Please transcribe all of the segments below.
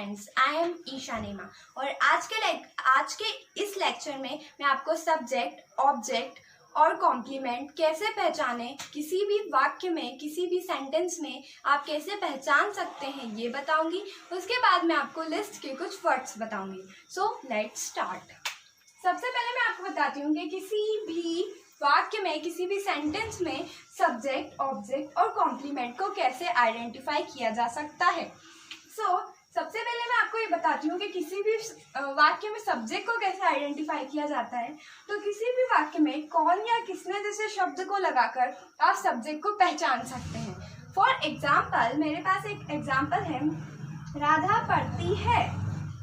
Friends, I am Isha नेमा और आज के इस लेक्चर में मैं आपको सब्जेक्ट, ऑब्जेक्ट और कॉम्प्लीमेंट कैसे पहचाने, किसी भी वाक्य में, किसी भी सेंटेंस में आप कैसे पहचान सकते हैं ये बताऊंगी। उसके बाद मैं आपको लिस्ट के कुछ वर्ड्स बताऊंगी। So let's start. सबसे पहले मैं आपको बताती हूँ कि किसी भी वाक्य में, किसी भी सेंटेंस में सब्जेक्ट, ऑब्जेक्ट और कॉम्प्लीमेंट को कैसे आइडेंटिफाई किया जा सकता है। सबसे पहले मैं आपको ये बताती हूँ कि किसी भी वाक्य में सब्जेक्ट को कैसे आइडेंटिफाई किया जाता है। तो किसी भी वाक्य में कौन या किसने जैसे शब्द को लगाकर आप सब्जेक्ट को पहचान सकते हैं। फॉर एग्जाम्पल, मेरे पास एक एग्जाम्पल है, राधा पढ़ती है।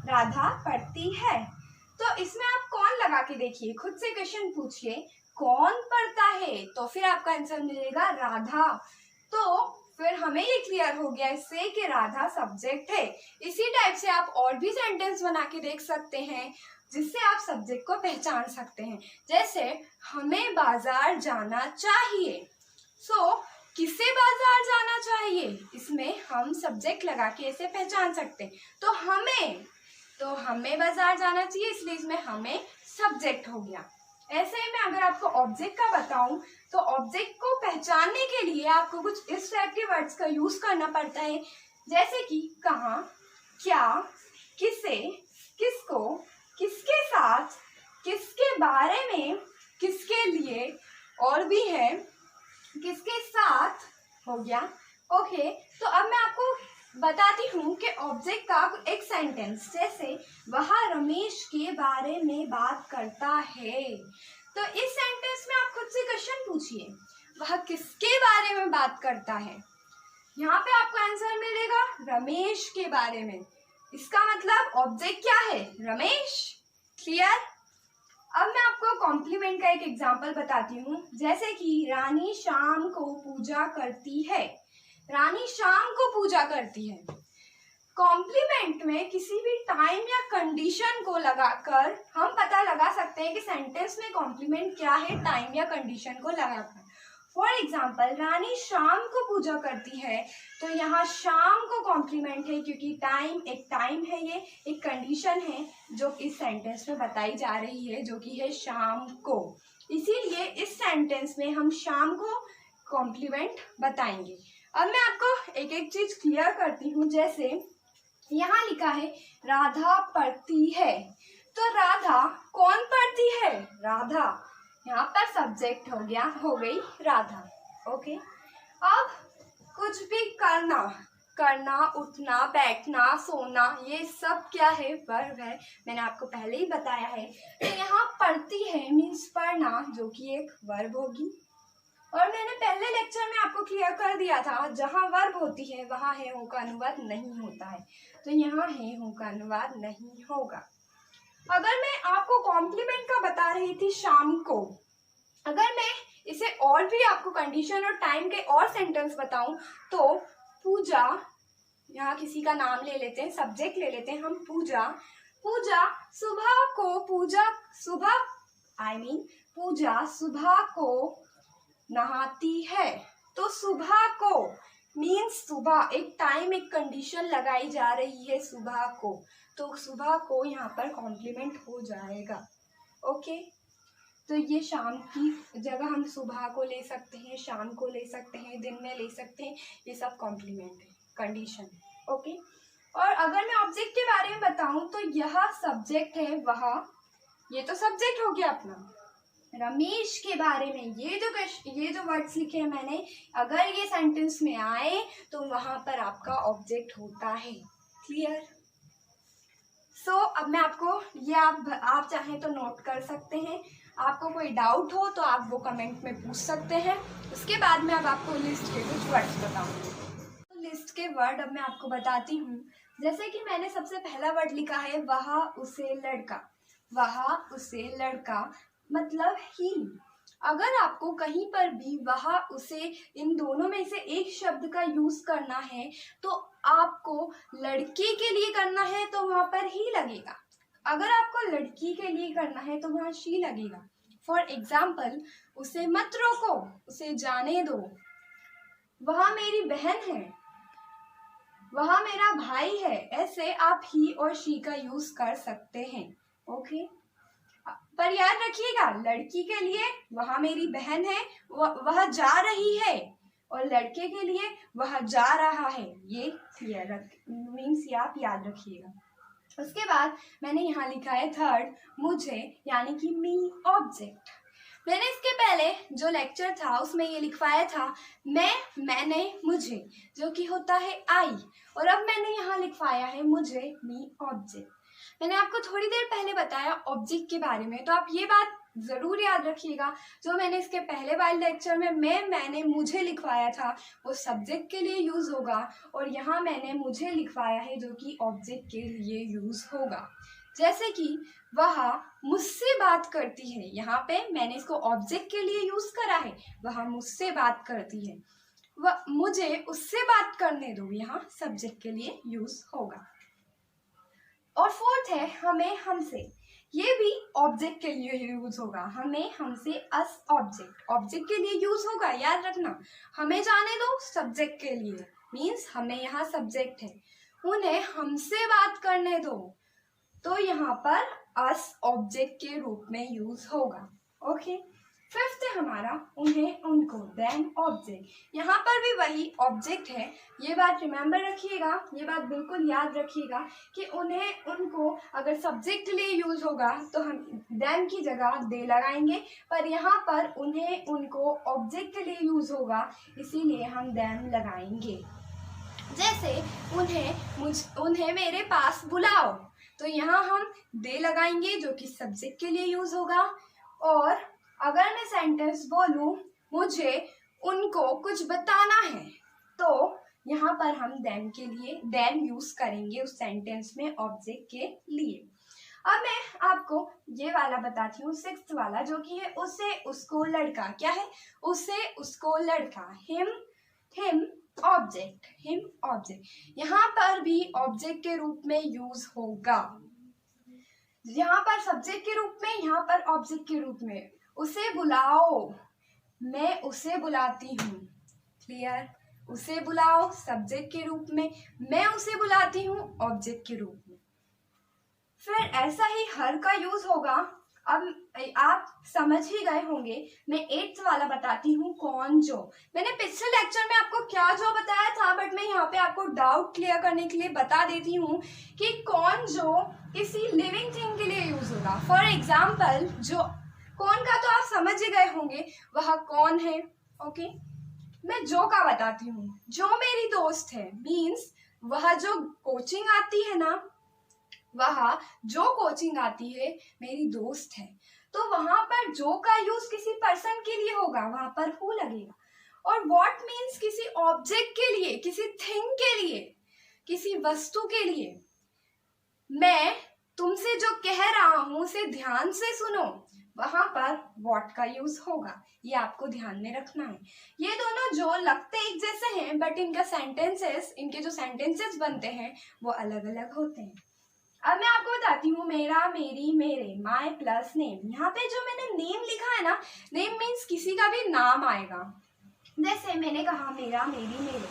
राधा पढ़ती है, तो इसमें आप कौन लगा के देखिए, खुद से क्वेश्चन पूछिए कौन पढ़ता है, तो फिर आपका आंसर मिलेगा राधा। तो फिर हमें ये क्लियर हो गया इससे कि राधा सब्जेक्ट है। इसी टाइप से आप और भी सेंटेंस बना के देख सकते हैं जिससे आप सब्जेक्ट को पहचान सकते हैं। जैसे हमें बाजार जाना चाहिए। किसे बाजार जाना चाहिए, इसमें हम सब्जेक्ट लगा के ऐसे पहचान सकते हैं। तो हमें बाजार जाना चाहिए, इसलिए इसमें हमें सब्जेक्ट हो गया। ऐसे ही मैं अगर आपको ऑब्जेक्ट का बताऊं तो ऑब्जेक्ट को पहचानने के लिए आपको कुछ इस टाइप के वर्ड्स का यूज करना पड़ता है, जैसे कि कहाँ, क्या, किसे, किसको, किसके साथ, किसके बारे में, किसके लिए, और भी है किसके साथ हो गया। ओके, तो अब मैं आपको बताती हूँ कि ऑब्जेक्ट का एक सेंटेंस, जैसे वह रमेश के बारे में बात करता है। तो इस सेंटेंस में आप खुद से क्वेश्चन पूछिए, वह किसके बारे में बात करता है। यहाँ पे आपको आंसर मिलेगा रमेश के बारे में। इसका मतलब ऑब्जेक्ट क्या है, रमेश। क्लियर। अब मैं आपको कॉम्प्लीमेंट का एक एग्जाम्पल बताती हूँ, जैसे कि रानी शाम को पूजा करती है। रानी शाम को पूजा करती है। कॉम्प्लीमेंट में किसी भी टाइम या कंडीशन को लगाकर हम पता लगा सकते हैं कि सेंटेंस में कॉम्प्लीमेंट क्या है, टाइम या कंडीशन को लगाकर। फॉर एग्जाम्पल, रानी शाम को पूजा करती है, तो यहाँ शाम को कॉम्प्लीमेंट है क्योंकि टाइम है, ये एक कंडीशन है जो इस सेंटेंस में बताई जा रही है, जो कि है शाम को। इसीलिए इस सेंटेंस में हम शाम को कॉम्प्लीमेंट बताएंगे। अब मैं आपको एक एक चीज क्लियर करती हूँ। जैसे यहाँ लिखा है राधा पढ़ती है, तो राधा कौन पढ़ती है, राधा। यहाँ पर सब्जेक्ट हो गई राधा। ओके, अब कुछ भी करना, उठना, बैठना, सोना, ये सब क्या है, वर्ब है। मैंने आपको पहले ही बताया है। तो यहाँ पढ़ती है मीन्स पढ़ना, जो कि एक वर्ब होगी। और मैंने पहले लेक्चर में आपको क्लियर कर दिया था, जहाँ वर्ब होती है वहाँ है हूँ का अनुवाद नहीं होता है, तो यहाँ है हूँ का अनुवाद नहीं होगा। अगर मैं आपको कॉम्प्लीमेंट का बता रही थी शाम को, अगर मैं इसे और भी आपको कंडीशन और टाइम के और सेंटेंस बताऊं, तो पूजा, यहाँ किसी का नाम ले लेते हैं, सब्जेक्ट ले लेते हैं हम, पूजा सुबह को नहाती है। तो सुबह को मीन्स सुबह, एक टाइम, एक कंडीशन लगाई जा रही है सुबह को, तो सुबह को यहाँ पर कॉम्प्लीमेंट हो जाएगा। ओके, तो ये शाम की जगह हम सुबह को ले सकते हैं, शाम को ले सकते हैं, दिन में ले सकते हैं, ये सब कॉम्प्लीमेंट है, कंडीशन है। ओके, और अगर मैं ऑब्जेक्ट के बारे में बताऊं तो यह सब्जेक्ट है, वह, ये तो सब्जेक्ट हो गया अपना। रमेश के बारे में ये जो वर्ड्स लिखे हैं मैंने, अगर ये सेंटेंस में आए तो वहां पर आपका ऑब्जेक्ट होता है। क्लियर। अब मैं आपको ये आप चाहें तो नोट कर सकते हैं। आपको कोई डाउट हो तो आप वो कमेंट में पूछ सकते हैं। उसके बाद में अब आपको लिस्ट के कुछ वर्ड्स बताऊंगी। तो लिस्ट के वर्ड अब मैं आपको बताती हूँ। जैसे कि मैंने सबसे पहला वर्ड लिखा है वह उसे लड़का। वह उसे लड़का मतलब ही। अगर आपको कहीं पर भी वह उसे, इन दोनों में से एक शब्द का यूज करना है तो आपको लड़के के लिए करना है तो वहां पर ही लगेगा। अगर आपको लड़की के लिए करना है तो वहां शी लगेगा। फॉर एग्जाम्पल, उसे मत रोको, उसे जाने दो। वह मेरी बहन है, वह मेरा भाई है, ऐसे आप ही और शी का यूज कर सकते हैं। ओके, पर याद रखिएगा लड़की के लिए वह मेरी बहन है, वह जा रही है, और लड़के के लिए वह जा रहा है। ये क्लियर मीन्स ये आप याद रखिएगा। उसके बाद मैंने यहाँ लिखा है थर्ड, मुझे यानी कि मी ऑब्जेक्ट। मैंने इसके पहले जो लेक्चर था उसमें ये लिखवाया था मैं, मैंने, मुझे, जो कि होता है आई, और अब मैंने यहाँ लिखवाया है मुझे मी ऑब्जेक्ट। मैंने आपको थोड़ी देर पहले बताया ऑब्जेक्ट के बारे में, तो आप ये बात जरूर याद रखिएगा, जो मैंने इसके पहले वाले लेक्चर में मैं, मैंने, मुझे लिखवाया था वो सब्जेक्ट के लिए यूज होगा, और यहाँ मैंने मुझे लिखवाया है जो कि ऑब्जेक्ट के लिए यूज होगा। जैसे कि वह मुझसे बात करती है, यहाँ पे मैंने इसको ऑब्जेक्ट के लिए यूज करा है, वह मुझसे बात करती है। वह मुझे उससे बात करने दो, यहाँ सब्जेक्ट के लिए यूज होगा। और फोर्थ है हमें, हमसे, ये भी ऑब्जेक्ट के लिए यूज होगा। हमें, हमसे, अस ऑब्जेक्ट, ऑब्जेक्ट के लिए यूज होगा, याद रखना। हमें जाने दो सब्जेक्ट के लिए, मीन्स हमें यहाँ सब्जेक्ट है। उन्हें हमसे बात करने दो, तो यहाँ पर अस ऑब्जेक्ट के रूप में यूज होगा। ओके, फिफ्थ है हमारा उन्हें, उनको, देम ऑब्जेक्ट। यहाँ पर भी वही ऑब्जेक्ट है, ये बात रिमेम्बर रखिएगा, ये बात बिल्कुल याद रखिएगा कि उन्हें, उनको अगर सब्जेक्ट के लिए यूज होगा तो हम देम की जगह दे लगाएंगे, पर यहाँ पर उन्हें, उनको ऑब्जेक्ट के लिए यूज होगा, इसीलिए हम देम लगाएंगे। जैसे उन्हें मेरे पास बुलाओ, तो यहाँ हम दे लगाएंगे जो कि सब्जेक्ट के लिए यूज होगा। और अगर मैं सेंटेंस बोलूं मुझे उनको कुछ बताना है, तो यहाँ पर हम देम के लिए देम यूज करेंगे उस सेंटेंस में ऑब्जेक्ट के लिए। अब मैं आपको ये वाला बताती हूँ, सिक्स्थ वाला, जो कि है उसे, उसको, लड़का। क्या है? उसे, उसको, लड़का। Him, him object, him object. यहाँ पर भी ऑब्जेक्ट के रूप में यूज होगा, यहाँ पर सब्जेक्ट के रूप में, यहाँ पर ऑब्जेक्ट के रूप में। उसे बुलाओ, मैं उसे बुलाती हूँ। क्लियर? उसे बुलाओ सब्जेक्ट के रूप में, मैं उसे बुलाती हूँ ऑब्जेक्ट के रूप में। फिर ऐसा ही हर का यूज होगा। अब आप समझ ही गए होंगे। मैं 8th वाला बताती हूँ, कौन, जो। मैंने पिछले लेक्चर में आपको क्या जो बताया था, बट मैं यहाँ पे आपको डाउट क्लियर करने के लिए बता देती हूँ कि कौन जो किसी लिविंग थिंग के लिए यूज होगा। फॉर एग्जाम्पल, जो, कौन का तो आप समझ ही गए होंगे, वह कौन है। ओके, मैं जो का बताती हूँ। जो मेरी दोस्त है, मीन्स वह जो कोचिंग आती है ना, वह जो कोचिंग आती है मेरी दोस्त है, तो वहां पर जो का यूज किसी पर्सन के लिए होगा, वहां पर हु लगेगा। और व्हाट मीन्स किसी ऑब्जेक्ट के लिए, किसी थिंग के लिए, किसी वस्तु के लिए। मैं तुमसे जो कह रहा हूं उसे ध्यान से सुनो, वहां पर व्हाट का यूज होगा। ये आपको ध्यान में रखना है। ये दोनों जो लगते एक जैसे हैं, बट इनका सेंटेंसेस, इनके जो सेंटेंसेस बनते हैं वो अलग अलग होते हैं। अब मैं आपको बताती हूँ, मेरा, मेरी, मेरे, माय प्लस नेम। यहाँ पे जो मैंने नेम लिखा है ना, नेम मीन्स किसी का भी नाम आएगा। जैसे मैंने कहा मेरा, मेरी, मेरे,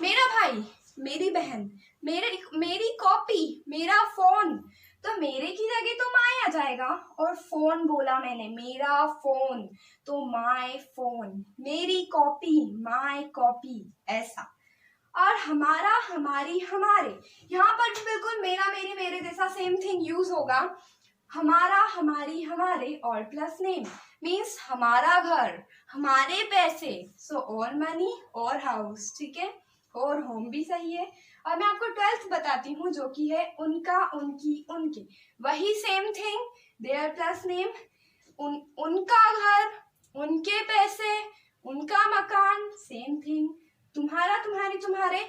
मेरा भाई, मेरी बहन, मेरी कॉपी, मेरा फोन, तो मेरे की जगह तो माय आ जाएगा। और फोन बोला मैंने, मेरा फोन, तो माय फोन। मेरी कॉपी, माय कॉपी, ऐसा। और हमारा, हमारी, हमारे, यहाँ पर भी बिल्कुल मेरा, मेरी, मेरे जैसा सेम थिंग यूज होगा। हमारा, हमारी, हमारे और प्लस नेम मीन्स हमारा घर, हमारे पैसे, सो और मनी और हाउस। ठीक है, और होम भी सही है। और मैं आपको 12th बताती हूँ, जो कि है उनका, उनकी, उनके, वही same thing, their plus name. उनका घर, उनके पैसे, उनका मकान, सेम थिंग। तुम्हारा, तुम्हारी, तुम्हारे,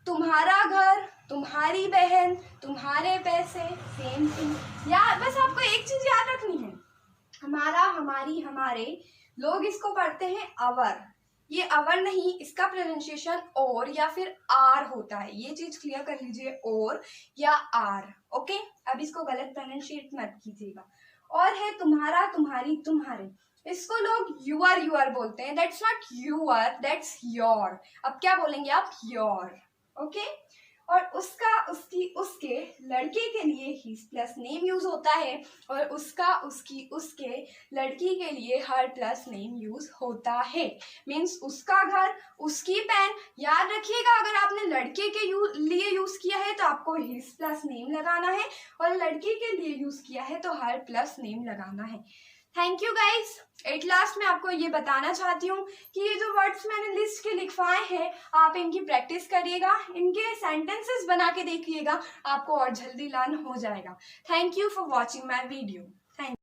तुम्हारा घर, तुम्हारी बहन, तुम्हारे पैसे, सेम थिंग। यार बस आपको एक चीज याद रखनी है, हमारा, हमारी, हमारे, लोग इसको पढ़ते हैं अवर। ये अवर नहीं, इसका प्रोनाउंसिएशन और या फिर आर होता है। ये चीज क्लियर कर लीजिए, और या आर। ओके, अब इसको गलत प्रोनाउंसिएट मत कीजिएगा। और है तुम्हारा, तुम्हारी, तुम्हारे, इसको लोग यूआर बोलते हैं। That's not UR, that's your. अब क्या बोलेंगे आप? योर। ओके, और उसका उसकी उसके लड़के के लिए ही प्लस नेम यूज होता है और उसका उसकी उसके लड़की के ही हर प्लस नेम यूज होता है। मीन्स उसका घर, उसकी पेन। याद रखिएगा, अगर आपने लड़के के लिए यूज किया है तो आपको हिज प्लस नेम लगाना है और लड़की के लिए यूज किया है तो हर प्लस नेम लगाना है। Thank you guys. At last मैं आपको ये बताना चाहती हूँ कि ये जो वर्ड्स मैंने लिस्ट के लिखवाए हैं आप इनकी प्रैक्टिस करिएगा, इनके सेंटेंसेस बना के देखिएगा, आपको और जल्दी लर्न हो जाएगा। Thank you for watching my video. Thank